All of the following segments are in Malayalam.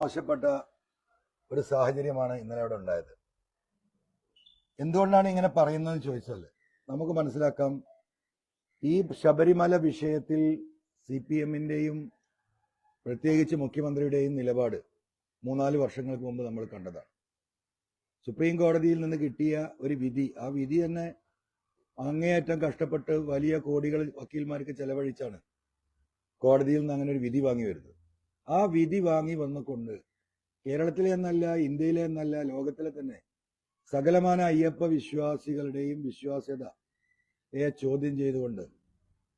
മോശപ്പെട്ട ഒരു സാഹചര്യമാണ് ഇന്നലെ അവിടെ ഉണ്ടായത്. എന്തുകൊണ്ടാണ് ഇങ്ങനെ പറയുന്നതെന്ന് ചോദിച്ചാൽ നമുക്ക് മനസ്സിലാക്കാം. ഈ ശബരിമല വിഷയത്തിൽ CPM-ന്റെയും പ്രത്യേകിച്ച് മുഖ്യമന്ത്രിയുടെയും നിലപാട് 3-4 വർഷങ്ങൾക്ക് മുമ്പ് നമ്മൾ കണ്ടതാണ്. സുപ്രീം കോടതിയിൽ നിന്ന് കിട്ടിയ ഒരു വിധി, ആ വിധി തന്നെ അങ്ങേയറ്റം കഷ്ടപ്പെട്ട് വലിയ കോടികൾ വക്കീൽമാർക്ക് ചെലവഴിച്ചാണ് കോടതിയിൽ നിന്ന് അങ്ങനെ ഒരു വിധി വാങ്ങി വരുന്നത്. ആ വിധി വാങ്ങി വന്നുകൊണ്ട് കേരളത്തിലെ എന്നല്ല, ഇന്ത്യയിലെ എന്നല്ല, ലോകത്തിലെ തന്നെ സകലമാന അയ്യപ്പ വിശ്വാസികളുടെയും വിശ്വാസ്യതയെ ചോദ്യം ചെയ്തുകൊണ്ട്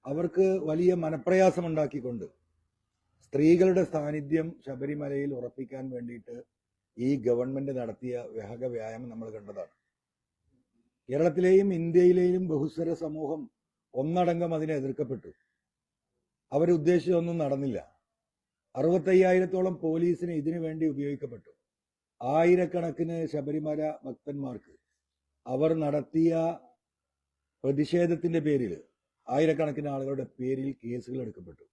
അവർക്ക് വലിയ മനപ്രയാസമുണ്ടാക്കിക്കൊണ്ട് സ്ത്രീകളുടെ സാന്നിധ്യം ശബരിമലയിൽ ഉറപ്പിക്കാൻ വേണ്ടിയിട്ട് ഈ ഗവൺമെന്റ് നടത്തിയ വ്യായാമം നമ്മൾ കണ്ടതാണ്. കേരളത്തിലെയും ഇന്ത്യയിലെയും ബഹുസ്വര സമൂഹം ഒന്നടങ്കം അതിനെ എതിർക്കപ്പെട്ടു. അവരുദ്ദേശിച്ചതൊന്നും നടന്നില്ല. 65,000-ഓളം പോലീസിന് ഇതിനു വേണ്ടി ഉപയോഗിക്കപ്പെട്ടു. ആയിരക്കണക്കിന് ശബരിമല ഭക്തന്മാർക്ക് അവർ നടത്തിയ പ്രതിഷേധത്തിന്റെ പേരിൽ ആയിരക്കണക്കിന് ആളുകളുടെ പേരിൽ കേസുകൾ എടുക്കപ്പെട്ടു.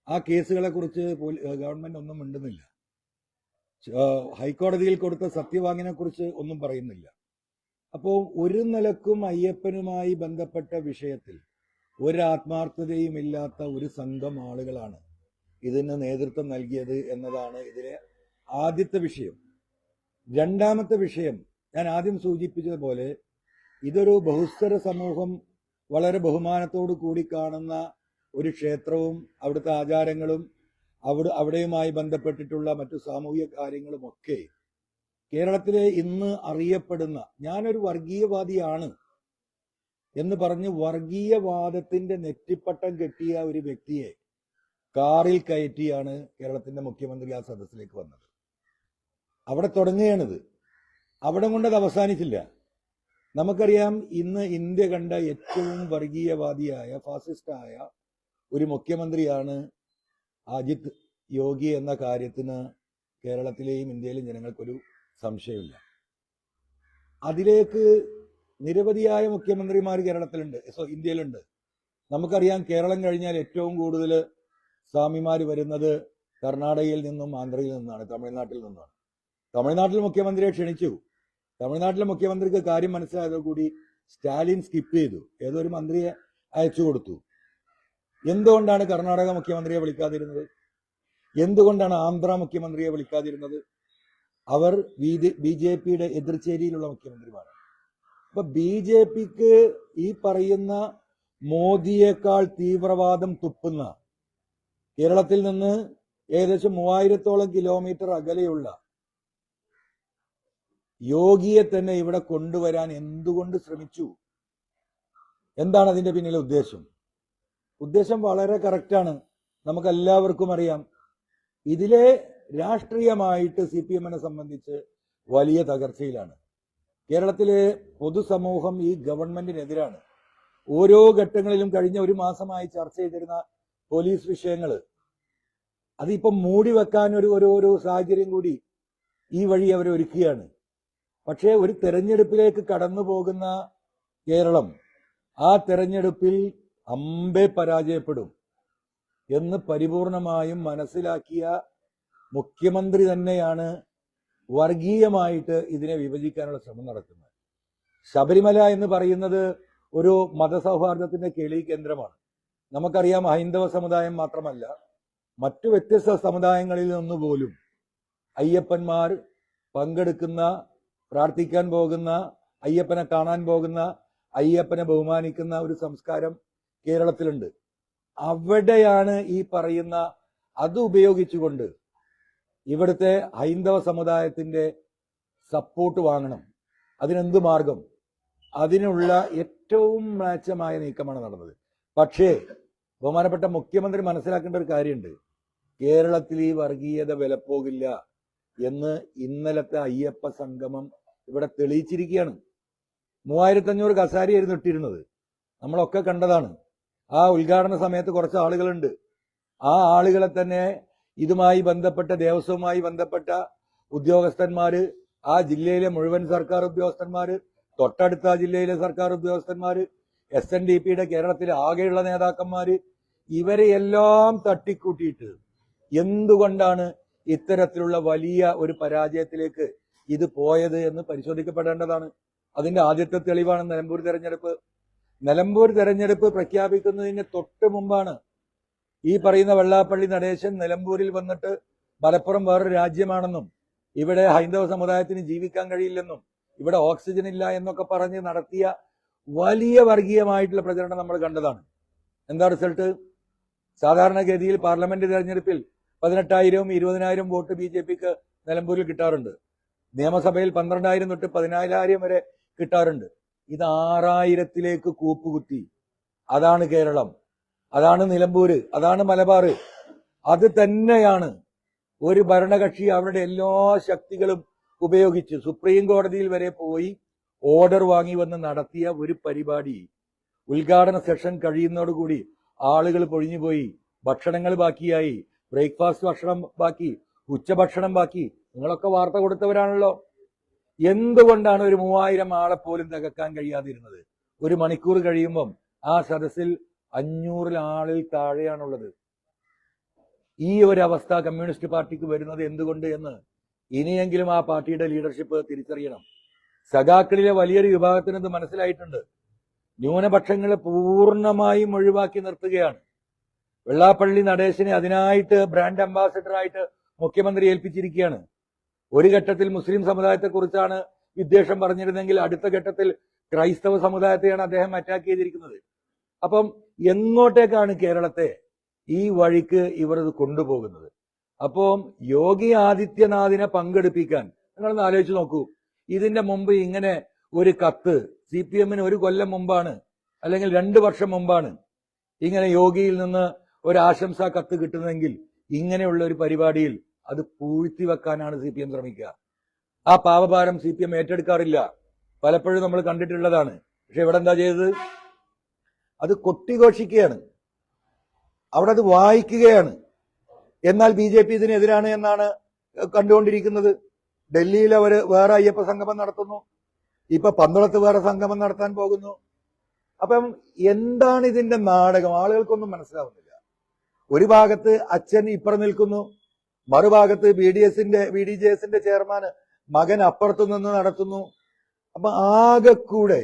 ആ കേസുകളെ കുറിച്ച് ഗവൺമെന്റ് ഒന്നും മിണ്ടുന്നില്ല. ഹൈക്കോടതിയിൽ കൊടുത്ത സത്യവാങ്ങിനെ കുറിച്ച് ഒന്നും പറയുന്നില്ല. അപ്പോൾ ഒരു നിലക്കും അയ്യപ്പനുമായി ബന്ധപ്പെട്ട വിഷയത്തിൽ ഒരാത്മാർത്ഥതയും ഇല്ലാത്ത ഒരു സംഘം ആളുകളാണ് ഇതിന് നേതൃത്വം നൽകിയത് എന്നതാണ് ഇതിലെ ആദ്യത്തെ വിഷയം. രണ്ടാമത്തെ വിഷയം, ഞാൻ ആദ്യം സൂചിപ്പിച്ചതുപോലെ, ഇതൊരു ബഹുസ്വര സമൂഹം വളരെ ബഹുമാനത്തോടു കൂടി കാണുന്ന ഒരു ക്ഷേത്രവും അവിടുത്തെ ആചാരങ്ങളും അവിടെയുമായി ബന്ധപ്പെട്ടിട്ടുള്ള മറ്റു സാമൂഹിക കാര്യങ്ങളുമൊക്കെ കേരളത്തിലെ ഇന്ന് അറിയപ്പെടുന്ന, ഞാനൊരു വർഗീയവാദിയാണ് എന്ന് പറഞ്ഞ് വർഗീയവാദത്തിന്റെ നെറ്റിപ്പട്ടം കെട്ടിയ ഒരു വ്യക്തിയെ കാറിൽ കയറ്റിയാണ് കേരളത്തിന്റെ മുഖ്യമന്ത്രി ആ സദസ്സിലേക്ക് വന്നത്. അവിടെ തുടങ്ങുകയാണിത്. അവിടെ കൊണ്ടത് അവസാനിച്ചില്ല. നമുക്കറിയാം, ഇന്ന് ഇന്ത്യ കണ്ട ഏറ്റവും വർഗീയവാദിയായ ഫാസിസ്റ്റായ ഒരു മുഖ്യമന്ത്രിയാണ് അജിത് യോഗി എന്ന കാര്യത്തിന് കേരളത്തിലെയും ഇന്ത്യയിലെയും ജനങ്ങൾക്കൊരു സംശയമില്ല. അതിലേക്ക് നിരവധിയായ മുഖ്യമന്ത്രിമാർ കേരളത്തിലുണ്ട്, ഇന്ത്യയിലുണ്ട്. നമുക്കറിയാം, കേരളം കഴിഞ്ഞാൽ ഏറ്റവും കൂടുതൽ സ്വാമിമാർ വരുന്നത് കർണാടകയിൽ നിന്നും ആന്ധ്രയിൽ നിന്നാണ്, തമിഴ്നാട്ടിൽ നിന്നാണ്. തമിഴ്നാട്ടിൽ മുഖ്യമന്ത്രിയെ ക്ഷണിച്ചു. തമിഴ്നാട്ടിലെ മുഖ്യമന്ത്രിക്ക് കാര്യം മനസ്സിലായതോടുകൂടി സ്റ്റാലിൻ സ്കിപ്പ് ചെയ്തു, ഏതൊരു മന്ത്രിയെ അയച്ചു കൊടുത്തു. എന്തുകൊണ്ടാണ് കർണാടക മുഖ്യമന്ത്രിയെ വിളിക്കാതിരുന്നത്? എന്തുകൊണ്ടാണ് ആന്ധ്ര മുഖ്യമന്ത്രിയെ വിളിക്കാതിരുന്നത്? അവർ BJPയുടെ എതിർചേരിയിലുള്ള മുഖ്യമന്ത്രിമാരാണ്. അപ്പൊ BJPക്ക് ഈ പറയുന്ന മോദിയേക്കാൾ തീവ്രവാദം തുപ്പുന്ന, കേരളത്തിൽ നിന്ന് ഏകദേശം 3000-ഓളം കിലോമീറ്റർ അകലെയുള്ള യോഗിയെ തന്നെ ഇവിടെ കൊണ്ടുവരാൻ എന്തുകൊണ്ട് ശ്രമിച്ചു? എന്താണ് അതിന്റെ പിന്നിലെ ഉദ്ദേശം? ഉദ്ദേശം വളരെ കറക്റ്റാണ്, നമുക്കെല്ലാവർക്കും അറിയാം. ഇതിലെ രാഷ്ട്രീയമായിട്ട് CPM-നെ സംബന്ധിച്ച് വലിയ തകർച്ചയിലാണ്. കേരളത്തിലെ പൊതുസമൂഹം ഈ ഗവൺമെന്റിനെതിരാണ്. ഓരോ ഘട്ടങ്ങളിലും കഴിഞ്ഞ ഒരു മാസമായി ചർച്ച ചെയ്തിരുന്ന പോലീസ് വിഷയങ്ങൾ, അതിപ്പം മൂടി വെക്കാൻ ഒരു സാഹചര്യം കൂടി ഈ വഴി അവർ ഒരുക്കുകയാണ്. പക്ഷേ ഒരു തെരഞ്ഞെടുപ്പിലേക്ക് കടന്നു പോകുന്ന കേരളം ആ തെരഞ്ഞെടുപ്പിൽ അമ്പേ പരാജയപ്പെടും എന്ന് പരിപൂർണമായും മനസ്സിലാക്കിയ മുഖ്യമന്ത്രി തന്നെയാണ് വർഗീയമായിട്ട് ഇതിനെ വിഭജിക്കാനുള്ള ശ്രമം നടത്തുന്നത്. ശബരിമല എന്ന് പറയുന്നത് ഒരു മതസൗഹാർദ്ദത്തിന്റെ കേളി കേന്ദ്രമാണ്. നമുക്കറിയാം, ഹൈന്ദവ സമുദായം മാത്രമല്ല, മറ്റു വ്യത്യസ്ത സമുദായങ്ങളിൽ നിന്നുപോലും അയ്യപ്പന്മാർ പങ്കെടുക്കുന്ന, പ്രാർത്ഥിക്കാൻ പോകുന്ന, അയ്യപ്പനെ കാണാൻ പോകുന്ന, അയ്യപ്പനെ ബഹുമാനിക്കുന്ന ഒരു സംസ്കാരം കേരളത്തിലുണ്ട്. അവിടെയാണ് ഈ പറയുന്ന, അത് ഉപയോഗിച്ചുകൊണ്ട് ഇവിടുത്തെ ഹൈന്ദവ സമുദായത്തിന്റെ സപ്പോർട്ട് വാങ്ങണം. അതിനെന്ത് മാർഗം? അതിനുള്ള ഏറ്റവും മ്ലേച്ഛമായ നീക്കമാണ് നടന്നത്. പക്ഷേ ബഹുമാനപ്പെട്ട മുഖ്യമന്ത്രി മനസ്സിലാക്കേണ്ട ഒരു കാര്യമുണ്ട്. കേരളത്തിൽ ഈ വർഗീയത വിലപ്പോകില്ല എന്ന് ഇന്നലത്തെ അയ്യപ്പ സംഗമം ഇവിടെ തെളിയിച്ചിരിക്കുകയാണ്. 3500 കസാരയായിരുന്നു ഇട്ടിരുന്നത്, നമ്മളൊക്കെ കണ്ടതാണ്. ആ ഉദ്ഘാടന സമയത്ത് കുറച്ച് ആളുകളുണ്ട്. ആ ആളുകളെ തന്നെ ഇതുമായി ബന്ധപ്പെട്ട, ദേവസ്വവുമായി ബന്ധപ്പെട്ട ഉദ്യോഗസ്ഥന്മാര്, ആ ജില്ലയിലെ മുഴുവൻ സർക്കാർ ഉദ്യോഗസ്ഥന്മാര്, തൊട്ടടുത്ത ജില്ലയിലെ സർക്കാർ ഉദ്യോഗസ്ഥന്മാര്, SNDPയുടെ കേരളത്തിലെ ആകെയുള്ള നേതാക്കന്മാര്, ഇവരെയെല്ലാം തട്ടിക്കൂട്ടിയിട്ട് എന്തുകൊണ്ടാണ് ഇത്തരത്തിലുള്ള വലിയ ഒരു പരാജയത്തിലേക്ക് ഇത് പോയത് എന്ന് പരിശോധിക്കപ്പെടേണ്ടതാണ്. അതിന്റെ ആദ്യത്തെ തെളിവാണ് നിലമ്പൂർ തെരഞ്ഞെടുപ്പ്. നിലമ്പൂർ തെരഞ്ഞെടുപ്പ് പ്രഖ്യാപിക്കുന്നതിന് തൊട്ട് മുമ്പാണ് ഈ പറയുന്ന വെള്ളാപ്പള്ളി നടേശൻ നിലമ്പൂരിൽ വന്നിട്ട് മലപ്പുറം വേറൊരു രാജ്യമാണെന്നും ഇവിടെ ഹൈന്ദവ സമുദായത്തിന് ജീവിക്കാൻ കഴിയില്ലെന്നും ഇവിടെ ഓക്സിജൻ ഇല്ല എന്നൊക്കെ പറഞ്ഞ് നടത്തിയ വലിയ വർഗീയമായിട്ടുള്ള പ്രചരണം നമ്മൾ കണ്ടതാണ്. എന്താ റിസൾട്ട്? സാധാരണഗതിയിൽ പാർലമെന്റ് തെരഞ്ഞെടുപ്പിൽ 18,000 20,000 വോട്ട് BJPക്ക് നിലമ്പൂരിൽ കിട്ടാറുണ്ട്. നിയമസഭയിൽ 12,000 തൊട്ട് 14,000 വരെ കിട്ടാറുണ്ട്. ഇത് 6,000ത്തിലേക്ക് കൂപ്പുകുത്തി. അതാണ് കേരളം, അതാണ് നിലമ്പൂര്, അതാണ് മലബാർ. അത് തന്നെയാണ് ഒരു ഭരണകക്ഷി അവരുടെ എല്ലാ ശക്തികളും ഉപയോഗിച്ച് സുപ്രീം കോടതിയിൽ വരെ പോയി ഓർഡർ വാങ്ങി വന്ന് നടത്തിയ ഒരു പരിപാടി. ഉദ്ഘാടന സെഷൻ കഴിയുന്നതോടുകൂടി ആളുകൾ പൊഴിഞ്ഞുപോയി, ഭക്ഷണങ്ങൾ ബാക്കിയായി, ബ്രേക്ക്ഫാസ്റ്റ് ഭക്ഷണം ബാക്കി, ഉച്ചഭക്ഷണം ബാക്കി. നിങ്ങളൊക്കെ വാർത്ത കൊടുത്തവരാണല്ലോ. എന്തുകൊണ്ടാണ് ഒരു 3000 ആളെ പോലും തികക്കാൻ കഴിയാതിരുന്നത്? ഒരു മണിക്കൂർ കഴിയുമ്പം ആ സദസ്സിൽ 500 ആളിൽ താഴെയാണുള്ളത്. ഈ ഒരു അവസ്ഥ കമ്മ്യൂണിസ്റ്റ് പാർട്ടിക്ക് വരുന്നത് എന്തുകൊണ്ട് എന്ന് ഇനിയെങ്കിലും ആ പാർട്ടിയുടെ ലീഡർഷിപ്പ് തിരിച്ചറിയണം. സഖാക്കളിലെ വലിയൊരു വിഭാഗത്തിന് ഇത് മനസ്സിലായിട്ടുണ്ട്. ന്യൂനപക്ഷങ്ങളെ പൂർണ്ണമായും ഒഴിവാക്കി നിർത്തുകയാണ്. വെള്ളാപ്പള്ളി നടേശനെ അതിനായിട്ട് ബ്രാൻഡ് അംബാസഡറായിട്ട് മുഖ്യമന്ത്രി ഏൽപ്പിച്ചിരിക്കുകയാണ്. ഒരു ഘട്ടത്തിൽ മുസ്ലിം സമുദായത്തെക്കുറിച്ചാണ് വിദ്വേഷം പറഞ്ഞിരുന്നെങ്കിൽ അടുത്ത ഘട്ടത്തിൽ ക്രൈസ്തവ സമുദായത്തെയാണ് അദ്ദേഹം അറ്റാക്ക് ചെയ്തിരിക്കുന്നത്. അപ്പം എങ്ങോട്ടേക്കാണ് കേരളത്തെ ഈ വഴിക്ക് ഇവർ ഇത് കൊണ്ടുപോകുന്നത്? അപ്പം യോഗി ആദിത്യനാഥിനെ പങ്കെടുപ്പിക്കാൻ നിങ്ങളൊന്ന് ആലോചിച്ച് നോക്കൂ. ഇതിന്റെ മുമ്പ് ഇങ്ങനെ ഒരു കത്ത് CPM-ന് 1 കൊല്ലം മുമ്പാണ്, അല്ലെങ്കിൽ 2 വർഷം മുമ്പാണ് ഇങ്ങനെ യോഗിയിൽ നിന്ന് ഒരു ആശംസാ കത്ത് കിട്ടുന്നതെങ്കിൽ ഇങ്ങനെയുള്ള ഒരു പരിപാടിയിൽ അത് പൂഴ്ത്തി വെക്കാനാണ് CPM ശ്രമിക്കുക. ആ പാവഭാരം CPM ഏറ്റെടുക്കാറില്ല. പലപ്പോഴും നമ്മൾ കണ്ടിട്ടുള്ളതാണ്. പക്ഷെ ഇവിടെ എന്താ ചെയ്തത്? അത് കൊട്ടിഘോഷിക്കുകയാണ്, അവിടെ അത് വായിക്കുകയാണ്. എന്നാൽ BJP ഇതിനെതിരാണ് എന്നാണ് കണ്ടുകൊണ്ടിരിക്കുന്നത്. ഡൽഹിയിൽ അവർ വേറെ അയ്യപ്പ സംഗമം നടത്തുന്നു, ഇപ്പൊ പന്തളത്ത് വേറെ സംഗമം നടത്താൻ പോകുന്നു. അപ്പം എന്താണ് ഇതിന്റെ നാടകം? ആളുകൾക്കൊന്നും മനസ്സിലാവുന്നില്ല. ഒരു ഭാഗത്ത് അച്ഛൻ ഇപ്പുറം നിൽക്കുന്നു, മറുഭാഗത്ത് BDJS-ന്റെ ചെയർമാൻ മകൻ അപ്പുറത്തു നിന്ന് നടത്തുന്നു. അപ്പൊ ആകെക്കൂടെ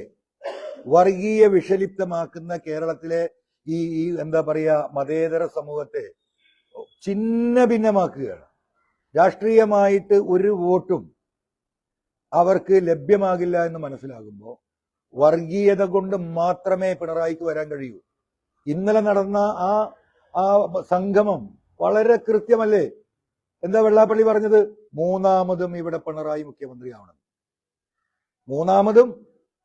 വർഗീയ വിഷലിപ്തമാക്കുന്ന കേരളത്തിലെ ഈ എന്താ പറയാ മതേതര സമൂഹത്തെ ഛിന്ന ഭിന്നമാക്കുകയാണ്. രാഷ്ട്രീയമായിട്ട് ഒരു വോട്ടും അവർക്ക് ലഭ്യമാകില്ല എന്ന് മനസ്സിലാകുമ്പോൾ വർഗീയത കൊണ്ട് മാത്രമേ പിണറായിക്ക് വരാൻ കഴിയൂ. ഇന്നലെ നടന്ന ആ സംഗമം വളരെ കൃത്യമല്ലേ? എന്താ വെള്ളാപ്പള്ളി പറഞ്ഞത്? മൂന്നാമതും ഇവിടെ പിണറായി മുഖ്യമന്ത്രിയാവണം, മൂന്നാമതും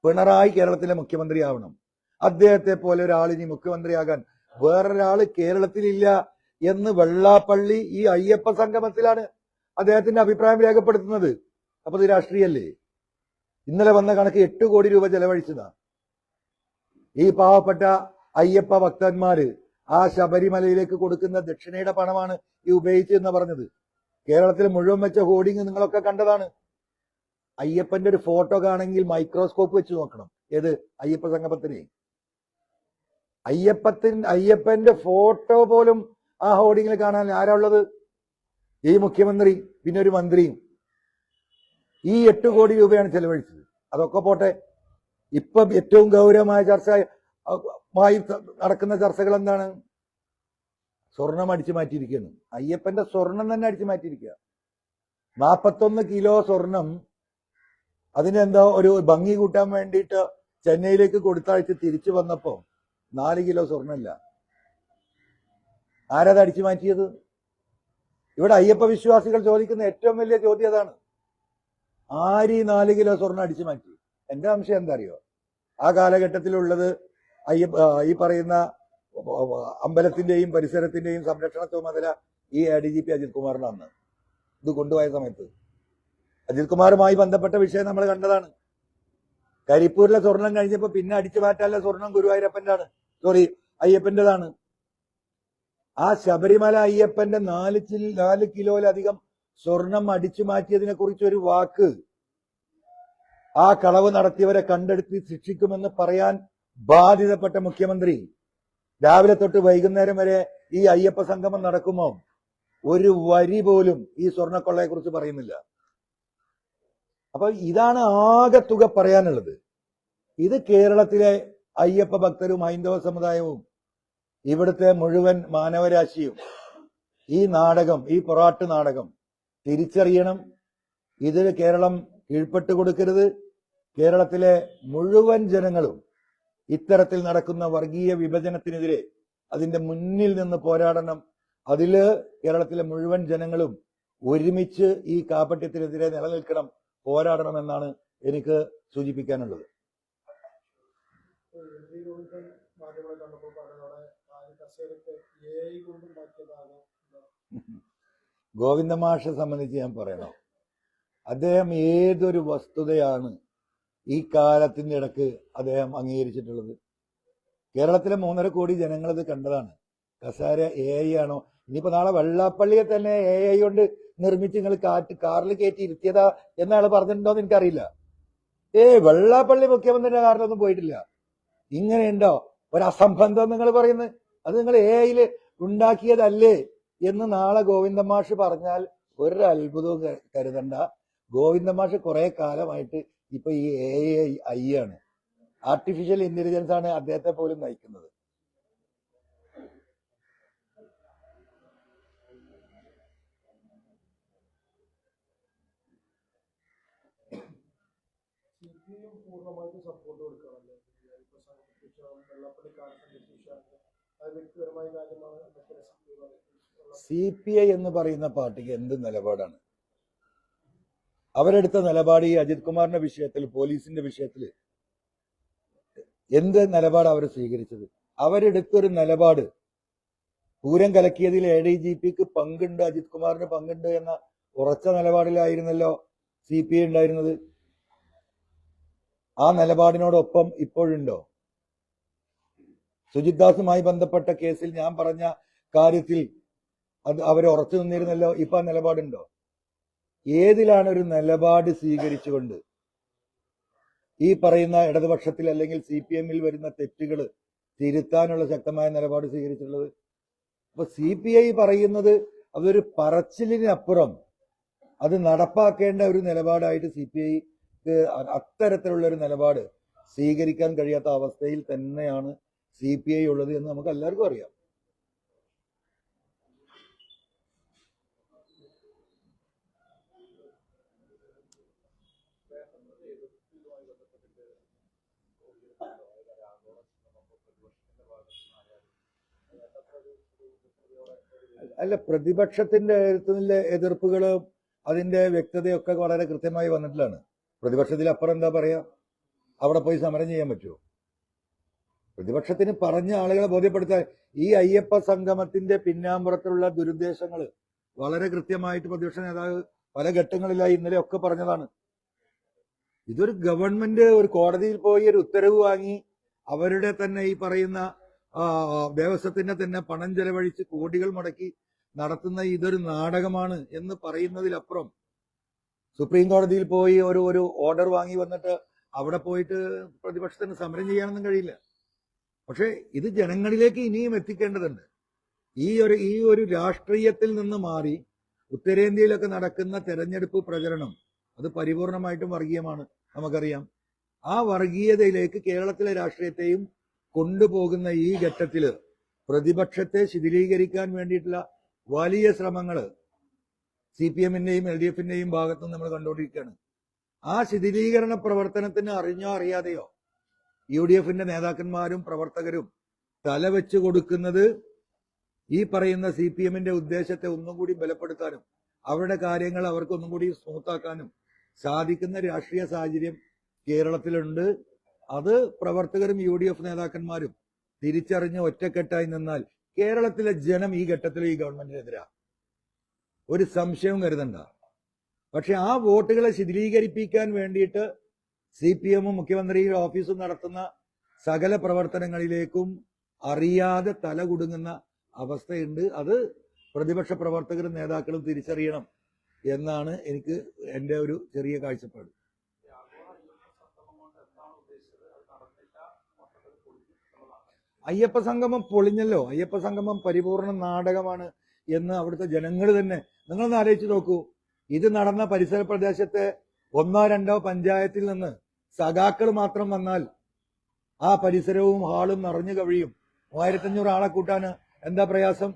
പിണറായി കേരളത്തിലെ മുഖ്യമന്ത്രിയാവണം. അദ്ദേഹത്തെ പോലെ ഒരാളിനി മുഖ്യമന്ത്രിയാകാൻ വേറൊരാള് കേരളത്തിലില്ല എന്ന് വെള്ളാപ്പള്ളി ഈ അയ്യപ്പ സംഗമത്തിലാണ് അദ്ദേഹത്തിന്റെ അഭിപ്രായം രേഖപ്പെടുത്തുന്നത്. അപ്പൊ ഇത് രാഷ്ട്രീയല്ലേ? ഇന്നലെ വന്ന കണക്ക് 8 കോടി രൂപ ചെലവഴിച്ചതാ. ഈ പാവപ്പെട്ട അയ്യപ്പ ഭക്തന്മാര് ആ ശബരിമലയിലേക്ക് കൊടുക്കുന്ന ദക്ഷിണയുടെ പണമാണ് ഈ ഉപയോഗിച്ചതെന്ന് പറഞ്ഞത്. കേരളത്തിൽ മുഴുവൻ വെച്ച ഹോർഡിങ് നിങ്ങളൊക്കെ കണ്ടതാണ്. അയ്യപ്പന്റെ ഒരു ഫോട്ടോ കാണെങ്കിൽ മൈക്രോസ്കോപ്പ് വെച്ച് നോക്കണം. ഏത് അയ്യപ്പ സംഗമത്തിന്? അയ്യപ്പന്റെ ഫോട്ടോ പോലും ആ ഹോർഡിങ്ങിൽ കാണാൻ ആരാ ഉള്ളത്? ഈ മുഖ്യമന്ത്രി, പിന്നെ ഒരു മന്ത്രിയും. ഈ 8 കോടി രൂപയാണ് ചെലവഴിച്ചത്. അതൊക്കെ പോട്ടെ, ഇപ്പൊ ഏറ്റവും ഗൗരവമായ ചർച്ചമായി നടക്കുന്ന ചർച്ചകൾ എന്താണ്? സ്വർണം അടിച്ചു മാറ്റിയിരിക്കുകയാണ്. അയ്യപ്പന്റെ സ്വർണം തന്നെ അടിച്ചു മാറ്റിയിരിക്കുക. 41 കിലോ സ്വർണം അതിനെന്തോ ഒരു ഭംഗി കൂട്ടാൻ വേണ്ടിയിട്ട് ചെന്നൈയിലേക്ക് കൊടുത്തയച്ച് തിരിച്ചു വന്നപ്പോ 4 കിലോ സ്വർണ്ണമില്ല. ആരത് അടിച്ചു മാറ്റിയത്? ഇവിടെ അയ്യപ്പ വിശ്വാസികൾ ചോദിക്കുന്ന ഏറ്റവും വലിയ ചോദ്യം അതാണ്. ആര് 4 കിലോ സ്വർണ്ണം അടിച്ചു മാറ്റി? എന്റെ സംശയം എന്താ അറിയോ? ആ കാലഘട്ടത്തിലുള്ളത് ഈ പറയുന്ന അമ്പലത്തിന്റെയും പരിസരത്തിന്റെയും സംരക്ഷണ ചുമതല ഈ ADGP അജിത് കുമാറിനാണ്. ഇത് കൊണ്ടുപോയ സമയത്ത് അജിത് കുമാറുമായി ബന്ധപ്പെട്ട വിഷയം നമ്മൾ കണ്ടതാണ്. കരിപ്പൂരിലെ സ്വർണം കഴിഞ്ഞപ്പോ പിന്നെ അടിച്ചു മാറ്റാനുള്ള സ്വർണം ഗുരുവായൂരപ്പന്റെതാണ്, അയ്യപ്പന്റേതാണ്. ആ ശബരിമല അയ്യപ്പന്റെ 4 കിലോയിലധികം സ്വർണം അടിച്ചു മാറ്റിയതിനെ കുറിച്ച് ഒരു വാക്ക് ആ കളവ് നടത്തിയവരെ കണ്ടെടുത്ത് ശിക്ഷിക്കുമെന്ന് പറയാൻ ബാധിതപ്പെട്ട മുഖ്യമന്ത്രി രാവിലെ തൊട്ട് വൈകുന്നേരം വരെ ഈ അയ്യപ്പ സംഗമം നടക്കുമോ? ഒരു വരി പോലും ഈ സ്വർണ്ണക്കൊള്ളയെ കുറിച്ച് പറയുന്നില്ല. അപ്പൊ ഇതാണ് ആകെ തുക പറയാനുള്ളത്. ഇത് കേരളത്തിലെ അയ്യപ്പ ഭക്തരും ഹൈന്ദവ സമുദായവും ഇവിടുത്തെ മുഴുവൻ മാനവരാശിയും ഈ നാടകം, ഈ പൊറാട്ട് നാടകം തിരിച്ചറിയണം. ഇതിൽ കേരളം കീഴ്പ്പെട്ടു കൊടുക്കരുത്. കേരളത്തിലെ മുഴുവൻ ജനങ്ങളും ഇത്തരത്തിൽ നടക്കുന്ന വർഗീയ വിഭജനത്തിനെതിരെ അതിന്റെ മുന്നിൽ നിന്ന് പോരാടണം. അതില് കേരളത്തിലെ മുഴുവൻ ജനങ്ങളും ഒരുമിച്ച് ഈ കാപട്യത്തിനെതിരെ നിലനിൽക്കണം, പോരാടണമെന്നാണ് എനിക്ക് സൂചിപ്പിക്കാനുള്ളത്. ഗോവിന്ദമാഷെ സംബന്ധിച്ച് ഞാൻ പറയണോ, അദ്ദേഹം ഏതൊരു വസ്തുതയാണ് ഈ കാലത്തിന്റെ ഇടക്ക് അദ്ദേഹം അംഗീകരിച്ചിട്ടുള്ളത്? കേരളത്തിലെ 3.5 കോടി ജനങ്ങളത് കണ്ടതാണ്. കസാര AI ആണോ? ഇനിയിപ്പോ നാളെ വെള്ളാപ്പള്ളിയെ തന്നെ AI കൊണ്ട് നിർമ്മിച്ച് നിങ്ങൾ കാറിൽ കയറ്റി ഇരുത്തിയതാ എന്നാണ് പറഞ്ഞിട്ടുണ്ടോന്ന് എനിക്കറിയില്ല. വെള്ളാപ്പള്ളി മുഖ്യമന്ത്രിയുടെ കാറിലൊന്നും പോയിട്ടില്ല. ഇങ്ങനെയുണ്ടോ ഒരു അസംബന്ധം നിങ്ങൾ പറയുന്നത്? അത് നിങ്ങൾ AI ഉണ്ടാക്കിയതല്ലേ എന്ന് നാളെ ഗോവിന്ദമാഷ് പറഞ്ഞാൽ ഒരു അത്ഭുതവും കരുതണ്ട. ഗോവിന്ദമാഷ് കുറെ കാലമായിട്ട് ഇപ്പൊ ഈ AI ആണ്, ആർട്ടിഫിഷ്യൽ ഇന്റലിജൻസ് ആണ് അദ്ദേഹത്തെ പോലും നയിക്കുന്നത്. CPI എന്ന് പറയുന്ന പാർട്ടിക്ക് എന്ത് നിലപാടാണ്? അവരെടുത്ത നിലപാട് ഈ അജിത് കുമാറിന്റെ വിഷയത്തിൽ, പോലീസിന്റെ വിഷയത്തിൽ എന്ത് നിലപാട് അവർ സ്വീകരിച്ചത്? അവരെടുത്തൊരു നിലപാട് പൂരം കലക്കിയതിൽ ADGPക്ക് പങ്കുണ്ട്, അജിത് കുമാറിന് പങ്കുണ്ട് എന്ന ഉറച്ച നിലപാടിലായിരുന്നല്ലോ CPI ഉണ്ടായിരുന്നത്. ആ നിലപാടിനോടൊപ്പം ഇപ്പോഴുണ്ടോ? സുജിത് ദാസുമായി ബന്ധപ്പെട്ട കേസിൽ ഞാൻ പറഞ്ഞ കാര്യത്തിൽ അത് അവർ ഉറച്ചു നിന്നിരുന്നല്ലോ. ഇപ്പൊ ആ നിലപാടുണ്ടോ? ഏതിലാണ് ഒരു നിലപാട് സ്വീകരിച്ചുകൊണ്ട് ഈ പറയുന്ന ഇടതുപക്ഷത്തിൽ അല്ലെങ്കിൽ CPM-ൽ വരുന്ന തെറ്റുകൾ തിരുത്താനുള്ള ശക്തമായ നിലപാട് സ്വീകരിച്ചിട്ടുള്ളത്? അപ്പൊ CPI പറയുന്നത് അതൊരു പറച്ചിലിനപ്പുറം അത് നടപ്പാക്കേണ്ട ഒരു നിലപാടായിട്ട് CPIക്ക് അത്തരത്തിലുള്ള ഒരു നിലപാട് സ്വീകരിക്കാൻ കഴിയാത്ത അവസ്ഥയിൽ തന്നെയാണ് CPI ഉള്ളത് എന്ന് നമുക്ക് എല്ലാവർക്കും അറിയാം. അല്ല, പ്രതിപക്ഷത്തിന്റെ എതിർപ്പുകളും അതിന്റെ വ്യക്തതയൊക്കെ വളരെ കൃത്യമായി വന്നിട്ടുള്ളതാണ്. പ്രതിപക്ഷത്തിൽ അപ്പുറം എന്താ പറയാ? അവിടെ പോയി സമരം ചെയ്യാൻ പറ്റുമോ? പ്രതിപക്ഷത്തിന് പറഞ്ഞ ആളുകളെ ബോധ്യപ്പെടുത്താൻ ഈ അയ്യപ്പ സംഗമത്തിന്റെ പിന്നാമ്പുറത്തുള്ള ദുരുദ്ദേശങ്ങൾ വളരെ കൃത്യമായിട്ട് പ്രതിപക്ഷ നേതാവ് പല ഘട്ടങ്ങളിലായി ഇന്നലെ ഒക്കെ പറഞ്ഞതാണ്. ഇതൊരു ഗവൺമെന്റ് ഒരു കോടതിയിൽ പോയി ഒരു ഉത്തരവ് വാങ്ങി അവരുടെ തന്നെ ഈ പറയുന്ന ദേവസ്വത്തിന്റെ തന്നെ പണം ചെലവഴിച്ച് കോടികൾ മുടക്കി നടത്തുന്ന ഇതൊരു നാടകമാണ് എന്ന് പറയുന്നതിലപ്പുറം സുപ്രീം കോടതിയിൽ പോയി ഒരു ഓർഡർ വാങ്ങി വന്നിട്ട് അവിടെ പോയിട്ട് പ്രതിപക്ഷത്തിന് സമരം ചെയ്യാനൊന്നും കഴിയില്ല. പക്ഷെ ഇത് ജനങ്ങളിലേക്ക് ഇനിയും എത്തിക്കേണ്ടതുണ്ട്. ഈ ഒരു രാഷ്ട്രീയത്തിൽ നിന്ന് മാറി ഉത്തരേന്ത്യയിലൊക്കെ നടക്കുന്ന തെരഞ്ഞെടുപ്പ് പ്രചരണം അത് പരിപൂർണമായിട്ടും വർഗീയമാണ്, നമുക്കറിയാം. ആ വർഗീയതയിലേക്ക് കേരളത്തിലെ രാഷ്ട്രീയത്തെയും കൊണ്ടുപോകുന്ന ഈ ഘട്ടത്തിൽ പ്രതിപക്ഷത്തെ ശിഥിലീകരിക്കാൻ വേണ്ടിയിട്ടുള്ള വലിയ ശ്രമങ്ങൾ CPM-ന്റെയും LDF-ന്റെയും ഭാഗത്തും നമ്മൾ കണ്ടുകൊണ്ടിരിക്കുകയാണ്. ആ ശിഥിലീകരണ പ്രവർത്തനത്തിന് അറിഞ്ഞോ അറിയാതെയോ UDF-ന്റെ നേതാക്കന്മാരും പ്രവർത്തകരും തലവെച്ചു കൊടുക്കുന്നത് ഈ പറയുന്ന CPM-ന്റെ ഉദ്ദേശത്തെ ഒന്നും കൂടി ബലപ്പെടുത്താനും അവരുടെ കാര്യങ്ങൾ അവർക്കൊന്നും കൂടി സ്മൂത്താക്കാനും സാധിക്കുന്ന രാഷ്ട്രീയ സാഹചര്യം കേരളത്തിലുണ്ട്. അത് പ്രവർത്തകരും UDF നേതാക്കന്മാരും തിരിച്ചറിഞ്ഞ് ഒറ്റക്കെട്ടായി നിന്നാൽ കേരളത്തിലെ ജനം ഈ ഘട്ടത്തിൽ ഈ ഗവൺമെന്റിനെതിരാ, ഒരു സംശയവും കരുതണ്ട. പക്ഷെ ആ വോട്ടുകളെ ശിഥിലീകരിപ്പിക്കാൻ വേണ്ടിയിട്ട് CPM-ഉം മുഖ്യമന്ത്രിയുടെ ഓഫീസും നടത്തുന്ന സകല പ്രവർത്തനങ്ങളിലേക്കും അറിയാതെ തല കുടുങ്ങുന്ന അവസ്ഥയുണ്ട്. അത് പ്രതിപക്ഷ പ്രവർത്തകരും നേതാക്കളും തിരിച്ചറിയണം എന്നാണ് എനിക്ക് എൻ്റെ ഒരു ചെറിയ കാഴ്ചപ്പാട്. അയ്യപ്പ സംഗമം പൊളിഞ്ഞല്ലോ. അയ്യപ്പ സംഗമം പരിപൂർണ നാടകമാണ് എന്ന് അവിടുത്തെ ജനങ്ങൾ തന്നെ, നിങ്ങളൊന്ന് ആലോചിച്ച് നോക്കൂ. ഇത് നടന്ന പരിസര പ്രദേശത്തെ 1-2 പഞ്ചായത്തിൽ നിന്ന് സഖാക്കൾ മാത്രം വന്നാൽ ആ പരിസരവും ഹാളും നിറഞ്ഞു കവിയും. 3500 ആളെ കൂട്ടാൻ എന്താ പ്രയാസം?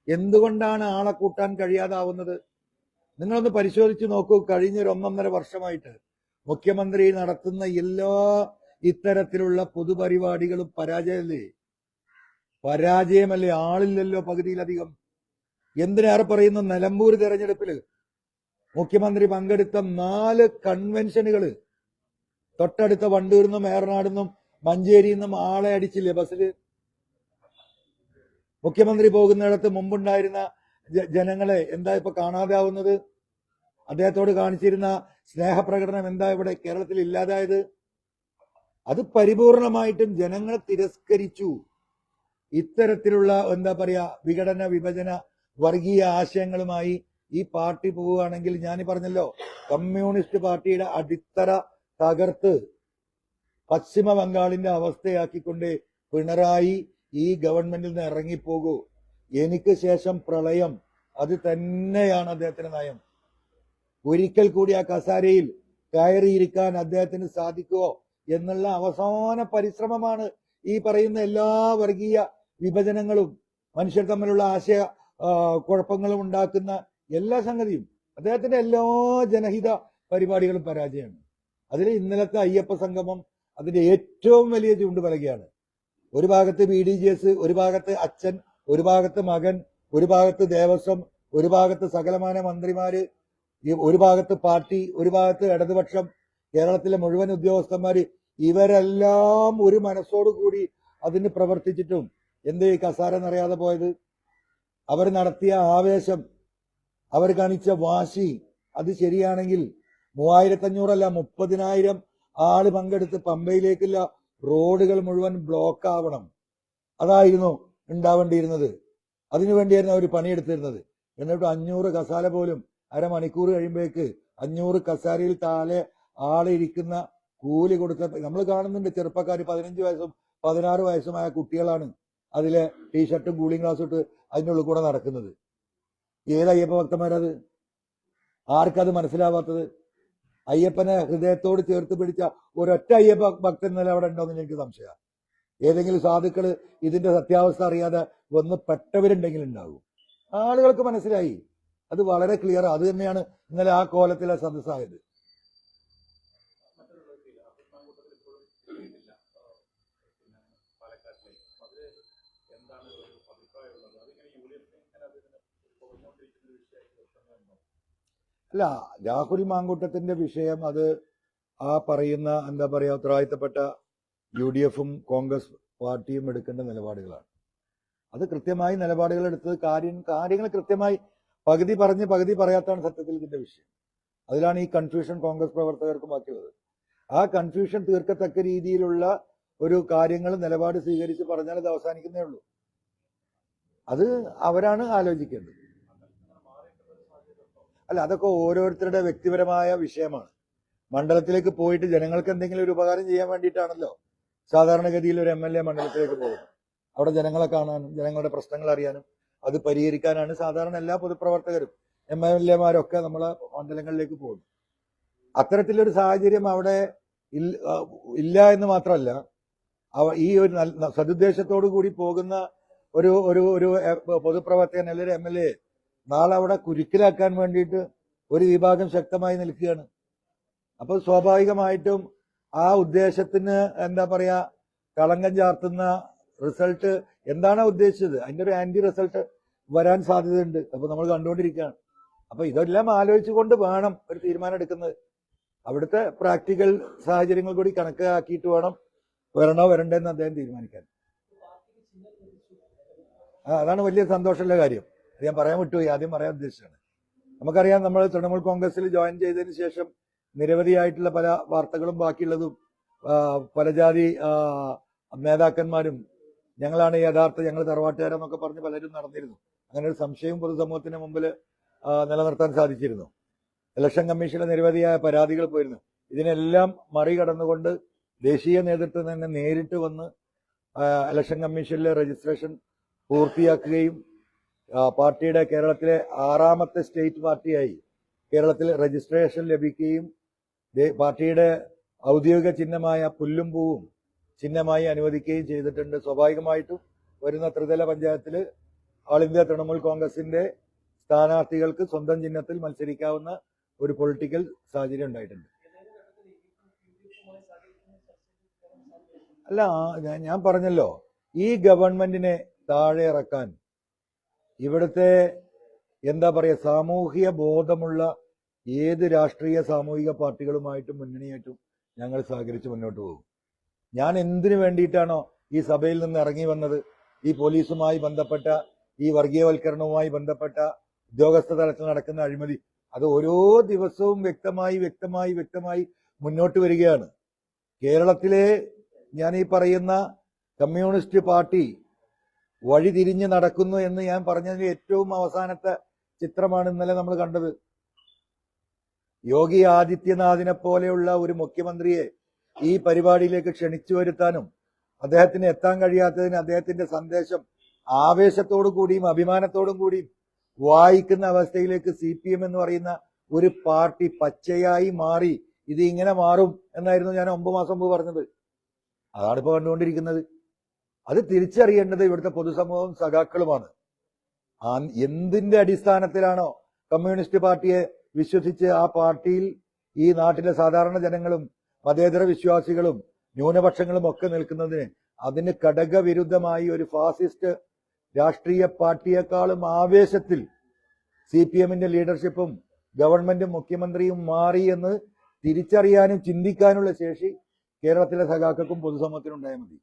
എന്തുകൊണ്ടാണ് ആളെ കൂട്ടാൻ കഴിയാതാവുന്നത്? നിങ്ങളൊന്ന് പരിശോധിച്ച് നോക്കൂ. കഴിഞ്ഞൊരു 1.5 വർഷമായിട്ട് മുഖ്യമന്ത്രി നടത്തുന്ന എല്ലാ ഇത്തരത്തിലുള്ള പൊതുപരിപാടികളും പരാജയമല്ലേ? ആളില്ലല്ലോ പകുതിയിലധികം. എന്തിനേറെ പറയുന്നു, നിലമ്പൂർ തെരഞ്ഞെടുപ്പില് മുഖ്യമന്ത്രി പങ്കെടുത്ത 4 കൺവെൻഷനുകള് തൊട്ടടുത്ത വണ്ടൂരിന്നും ഏറനാടുന്നും മഞ്ചേരിയിൽ നിന്നും ആളെ അടിച്ചില്ലേ ബസ്സില്? മുഖ്യമന്ത്രി പോകുന്നിടത്ത് മുമ്പുണ്ടായിരുന്ന ജനങ്ങളെ എന്താ ഇപ്പൊ കാണാതാവുന്നത്? അദ്ദേഹത്തോട് കാണിച്ചിരുന്ന സ്നേഹപ്രകടനം എന്താ ഇവിടെ കേരളത്തിൽ ഇല്ലാതായത്? അത് പരിപൂർണമായിട്ടും ജനങ്ങളെ തിരസ്കരിച്ചു. ഇത്തരത്തിലുള്ള എന്താ പറയാ വിഘടന വിഭജന വർഗീയ ആശയങ്ങളുമായി ഈ പാർട്ടി പോവുകയാണെങ്കിൽ, ഞാൻ പറഞ്ഞല്ലോ, കമ്മ്യൂണിസ്റ്റ് പാർട്ടിയുടെ അടിത്തറ തകർത്ത് പശ്ചിമ ബംഗാളിന്റെ അവസ്ഥയാക്കിക്കൊണ്ട് പിണറായി ഈ ഗവൺമെന്റിൽ നിന്ന് ഇറങ്ങിപ്പോകൂ. എനിക്ക് ശേഷം പ്രളയം, അത് തന്നെയാണ് അദ്ദേഹത്തിന്റെ നയം. ഒരിക്കൽ കൂടി ആ കസാരയിൽ കയറിയിരിക്കാൻ അദ്ദേഹത്തിന് സാധിക്കുമോ എന്നുള്ള അവസാന പരിശ്രമമാണ് ഈ പറയുന്ന എല്ലാ വർഗീയ വിഭജനങ്ങളും മനുഷ്യർ തമ്മിലുള്ള ആശയ കുഴപ്പങ്ങളും ഉണ്ടാക്കുന്ന എല്ലാ സംഗതിയും. അദ്ദേഹത്തിന്റെ എല്ലാ ജനഹിത പരിപാടികളും പരാജയമാണ്. അതിൽ ഇന്നലത്തെ അയ്യപ്പ സംഗമം അതിന്റെ ഏറ്റവും വലിയ ചൂണ്ടുപലകയാണ്. ഒരു ഭാഗത്ത് BDJS, ഒരു ഭാഗത്ത് അച്ഛൻ, ഒരു ഭാഗത്ത് മകൻ, ഒരു ഭാഗത്ത് ദേവസ്വം, ഒരു ഭാഗത്ത് സകലമാന മന്ത്രിമാര്, ഒരു ഭാഗത്ത് പാർട്ടി, ഒരു ഭാഗത്ത് ഇടതുപക്ഷം, കേരളത്തിലെ മുഴുവൻ ഉദ്യോഗസ്ഥന്മാര്, ഇവരെല്ലാം ഒരു മനസ്സോടുകൂടി അതിന് പ്രവർത്തിച്ചിട്ടും എന്തേ കസാര നിറയാതെ പോയത്? അവർ നടത്തിയ ആവേശം, അവർ കാണിച്ച വാശി, അത് ശരിയാണെങ്കിൽ 3500 അല്ല 30,000 ആള് പങ്കെടുത്ത് പമ്പയിലേക്കുള്ള റോഡുകൾ മുഴുവൻ ബ്ലോക്ക് ആവണം. അതായിരുന്നു ഉണ്ടാവേണ്ടിയിരുന്നത്. അതിനുവേണ്ടിയായിരുന്നു അവർ പണിയെടുത്തിരുന്നത്. എന്നിട്ട് 500 കസാല പോലും അരമണിക്കൂർ കഴിയുമ്പോഴേക്ക് 500 കസാരയിൽ താഴെ ആളിരിക്കുന്ന കൂലി കൊടുത്ത നമ്മൾ കാണുന്നുണ്ട്. ചെറുപ്പക്കാർ 15 വയസ്സും 16 വയസ്സുമായ കുട്ടികളാണ് അതിലെ ടീഷർട്ടും കൂളിംഗ് ഗ്ലാസും ഇട്ട് അതിൻ്റെ ഉള്ളിൽ കൂടെ നടക്കുന്നത്. ഏത് അയ്യപ്പ ഭക്തന്മാരത്? ആർക്കത് മനസ്സിലാവാത്തത്? അയ്യപ്പനെ ഹൃദയത്തോട് ചേർത്ത് പിടിച്ച ഒരൊറ്റ അയ്യപ്പ ഭക്തൻ നില അവിടെ ഉണ്ടോന്ന് എനിക്ക് സംശയമാണ്. ഏതെങ്കിലും സാധുക്കള് ഇതിന്റെ സത്യാവസ്ഥ അറിയാതെ വന്ന് പെട്ടവരുണ്ടെങ്കിൽ ഉണ്ടാകും. ആളുകൾക്ക് മനസ്സിലായി, അത് വളരെ ക്ലിയർ. അത് തന്നെയാണ് ഇന്നലെ ആ കോലത്തിലെ സദസ്സായത്. അല്ല, രാഹുൽ മാങ്കൂട്ടത്തിന്റെ വിഷയം അത് ആ പറയുന്ന എന്താ പറയാ ഉത്തരവാദിത്തപ്പെട്ട UDF-ഉം കോൺഗ്രസ് പാർട്ടിയും എടുക്കേണ്ട നിലപാടുകളാണ്. അത് കൃത്യമായി നിലപാടുകൾ എടുത്തത് കാര്യങ്ങൾ കൃത്യമായി പകുതി പറഞ്ഞ് പകുതി പറയാത്താണ് സത്യത്തിൽ ഇതിന്റെ വിഷയം. അതിലാണ് ഈ കൺഫ്യൂഷൻ കോൺഗ്രസ് പ്രവർത്തകർക്കും ബാക്കിയുള്ളത്. ആ കൺഫ്യൂഷൻ തീർക്കത്തക്ക രീതിയിലുള്ള ഒരു കാര്യങ്ങൾ നിലപാട് സ്വീകരിച്ച് പറഞ്ഞാൽ അത് അവസാനിക്കുന്നേ ഉള്ളൂ. അത് അവരാണ് ആലോചിക്കേണ്ടത്. അല്ല, അതൊക്കെ ഓരോരുത്തരുടെ വ്യക്തിപരമായ വിഷയമാണ്. മണ്ഡലത്തിലേക്ക് പോയിട്ട് ജനങ്ങൾക്ക് എന്തെങ്കിലും ഒരു ഉപകാരം ചെയ്യാൻ വേണ്ടിയിട്ടാണല്ലോ സാധാരണഗതിയിൽ ഒരു MLA മണ്ഡലത്തിലേക്ക് പോകുന്നത്. അവിടെ ജനങ്ങളെ കാണാനും ജനങ്ങളുടെ പ്രശ്നങ്ങൾ അറിയാനും അത് പരിഹരിക്കാനാണ് സാധാരണ എല്ലാ പൊതുപ്രവർത്തകരും MLA-മാരൊക്കെ നമ്മളെ മണ്ഡലങ്ങളിലേക്ക് പോകുന്നു. അത്തരത്തിലൊരു സാഹചര്യം അവിടെ ഇല്ല എന്ന് മാത്രമല്ല, ഈ ഒരു സതുദ്ദേശത്തോടു കൂടി പോകുന്ന ഒരു പൊതുപ്രവർത്തകൻ അല്ലെങ്കിൽ MLA നാളെ അവിടെ കുരുക്കിലാക്കാൻ വേണ്ടിയിട്ട് ഒരു വിഭാഗം ശക്തമായി നിൽക്കുകയാണ്. അപ്പോൾ സ്വാഭാവികമായിട്ടും ആ ഉദ്ദേശത്തിന് എന്താ പറയാ കളങ്കം ചാർത്തുന്ന റിസൾട്ട് എന്താണോ ഉദ്ദേശിച്ചത് അതിന്റെ ഒരു ആന്റി റിസൾട്ട് വരാൻ സാധ്യതയുണ്ട്. അപ്പൊ നമ്മൾ കണ്ടുകൊണ്ടിരിക്കുകയാണ്. അപ്പൊ ഇതെല്ലാം ആലോചിച്ചുകൊണ്ട് വേണം ഒരു തീരുമാനം എടുക്കുന്നത്. അവിടുത്തെ പ്രാക്ടിക്കൽ സാഹചര്യങ്ങൾ കൂടി കണക്കാക്കിയിട്ട് വേണം വരണോ വരണ്ടെന്ന് അദ്ദേഹം തീരുമാനിക്കാൻ. അതാണ് വലിയ സന്തോഷമുള്ള കാര്യം. അത് ഞാൻ പറയാൻ വിട്ടുപോയി, ആദ്യം പറയാൻ ഉദ്ദേശിച്ചാണ്. നമുക്കറിയാം, നമ്മൾ തൃണമൂൽ കോൺഗ്രസിൽ ജോയിൻ ചെയ്തതിന് ശേഷം നിരവധിയായിട്ടുള്ള പല വാർത്തകളും ബാക്കിയുള്ളതും പല ജാതി നേതാക്കന്മാരും ഞങ്ങളാണ് ഞങ്ങൾ തറവാട്ടുകാരെന്നൊക്കെ പറഞ്ഞ് പലരും നടന്നിരുന്നു. അങ്ങനെ ഒരു സംശയവും പൊതുസമൂഹത്തിന് മുമ്പിൽ നിലനിർത്താൻ സാധിച്ചിരുന്നു. ഇലക്ഷൻ കമ്മീഷനിലെ നിരവധിയായ പരാതികൾ പോയിരുന്നു. ഇതിനെല്ലാം മറികടന്നുകൊണ്ട് ദേശീയ നേതൃത്വം തന്നെ നേരിട്ട് വന്ന് ഇലക്ഷൻ കമ്മീഷനിലെ രജിസ്ട്രേഷൻ പൂർത്തിയാക്കുകയും പാർട്ടിയുടെ കേരളത്തിലെ 6ാമത്തെ സ്റ്റേറ്റ് പാർട്ടിയായി കേരളത്തിൽ രജിസ്ട്രേഷൻ ലഭിക്കുകയും പാർട്ടിയുടെ ഔദ്യോഗിക ചിഹ്നമായ പുല്ലും പൂവും ചിഹ്നമായി അനുവദിക്കുകയും ചെയ്തിട്ടുണ്ട്. സ്വാഭാവികമായിട്ടും വരുന്ന ത്രിതല പഞ്ചായത്തിൽ ഓൾ ഇന്ത്യ തൃണമൂൽ കോൺഗ്രസിന്റെ സ്ഥാനാർത്ഥികൾക്ക് സ്വന്തം ചിഹ്നത്തിൽ മത്സരിക്കാവുന്ന ഒരു പൊളിറ്റിക്കൽ സാഹചര്യം ഉണ്ടായിട്ടുണ്ട്. അല്ല, ഞാൻ പറഞ്ഞല്ലോ, ഈ ഗവൺമെന്റിനെ താഴെ ഇറക്കാൻ ഇവിടുത്തെ എന്താ പറയുക, സാമൂഹിക ബോധമുള്ള ഏത് രാഷ്ട്രീയ സാമൂഹിക പാർട്ടികളുമായിട്ടും മുന്നണിയായിട്ടും ഞങ്ങൾ സഹകരിച്ച് മുന്നോട്ട് പോകും. ഞാൻ എന്തിനു വേണ്ടിയിട്ടാണോ ഈ സഭയിൽ നിന്ന് ഇറങ്ങി വന്നത്, ഈ പോലീസുമായി ബന്ധപ്പെട്ട ഈ വർഗീയവൽക്കരണവുമായി ബന്ധപ്പെട്ട ഉദ്യോഗസ്ഥ തലത്തിൽ നടക്കുന്ന അഴിമതി, അത് ഓരോ ദിവസവും വ്യക്തമായി മുന്നോട്ട് വരികയാണ്. കേരളത്തിലെ ഞാൻ ഈ പറയുന്ന കമ്മ്യൂണിസ്റ്റ് പാർട്ടി വഴിതിരിഞ്ഞ് നടക്കുന്നു എന്ന് ഞാൻ പറഞ്ഞതിന്റെ ഏറ്റവും അവസാനത്തെ ചിത്രമാണ് ഇന്നലെ നമ്മൾ കണ്ടത്. യോഗി ആദിത്യനാഥിനെ പോലെയുള്ള ഒരു മുഖ്യമന്ത്രിയെ ഈ പരിപാടിയിലേക്ക് ക്ഷണിച്ചു വരുത്താനും അദ്ദേഹത്തിന് എത്താൻ കഴിയാത്തതിന് അദ്ദേഹത്തിന്റെ സന്ദേശം ആവേശത്തോടു കൂടിയും അഭിമാനത്തോടും കൂടിയും വായിക്കുന്ന അവസ്ഥയിലേക്ക് CPM എന്ന് പറയുന്ന ഒരു പാർട്ടി പച്ചയായി മാറി. ഇത് ഇങ്ങനെ മാറും എന്നായിരുന്നു ഞാൻ 9 മാസം മുമ്പ് പറഞ്ഞത്. അതാണ് ഇപ്പൊ കണ്ടുകൊണ്ടിരിക്കുന്നത്. അത് തിരിച്ചറിയേണ്ടത് ഇവിടുത്തെ പൊതുസമൂഹവും സഖാക്കളുമാണ്. എന്തിന്റെ അടിസ്ഥാനത്തിലാണോ കമ്മ്യൂണിസ്റ്റ് പാർട്ടിയെ വിശ്വസിച്ച് ആ പാർട്ടിയിൽ ഈ നാട്ടിലെ സാധാരണ ജനങ്ങളും മതേതര വിശ്വാസികളും ന്യൂനപക്ഷങ്ങളും ഒക്കെ നിൽക്കുന്നതിന്, അതിന് ഘടകവിരുദ്ധമായി ഒരു ഫാസിസ്റ്റ് രാഷ്ട്രീയ പാർട്ടിയെക്കാളും ആവേശത്തിൽ CPMന്റെ ലീഡർഷിപ്പും ഗവൺമെന്റും മുഖ്യമന്ത്രിയും മാറി എന്ന് തിരിച്ചറിയാനും ചിന്തിക്കാനുള്ള ശേഷി കേരളത്തിലെ സഖാക്കൾക്കും പൊതുസമൂഹത്തിനും ഉണ്ടായാൽ മതി.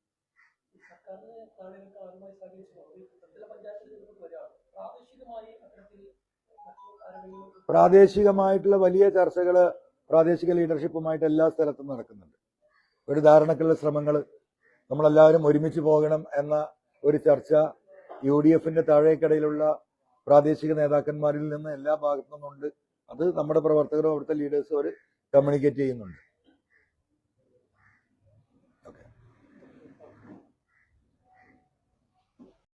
പ്രാദേശികമായിട്ടുള്ള വലിയ ചർച്ചകൾ പ്രാദേശിക ലീഡർഷിപ്പുമായിട്ട് എല്ലാ സ്ഥലത്തും നടക്കുന്നുണ്ട്. ഒരു ധാരണക്കുള്ള ശ്രമങ്ങൾ, നമ്മളെല്ലാവരും ഒരുമിച്ച് പോകണം എന്ന ഒരു ചർച്ച UDFന്റെ താഴേക്കടയിലുള്ള പ്രാദേശിക നേതാക്കന്മാരിൽ നിന്ന് എല്ലാ ഭാഗത്തു നിന്നുണ്ട്. അത് നമ്മുടെ പ്രവർത്തകരും അവിടുത്തെ ലീഡേഴ്സും അവർ കമ്മ്യൂണിക്കേറ്റ് ചെയ്യുന്നുണ്ട്.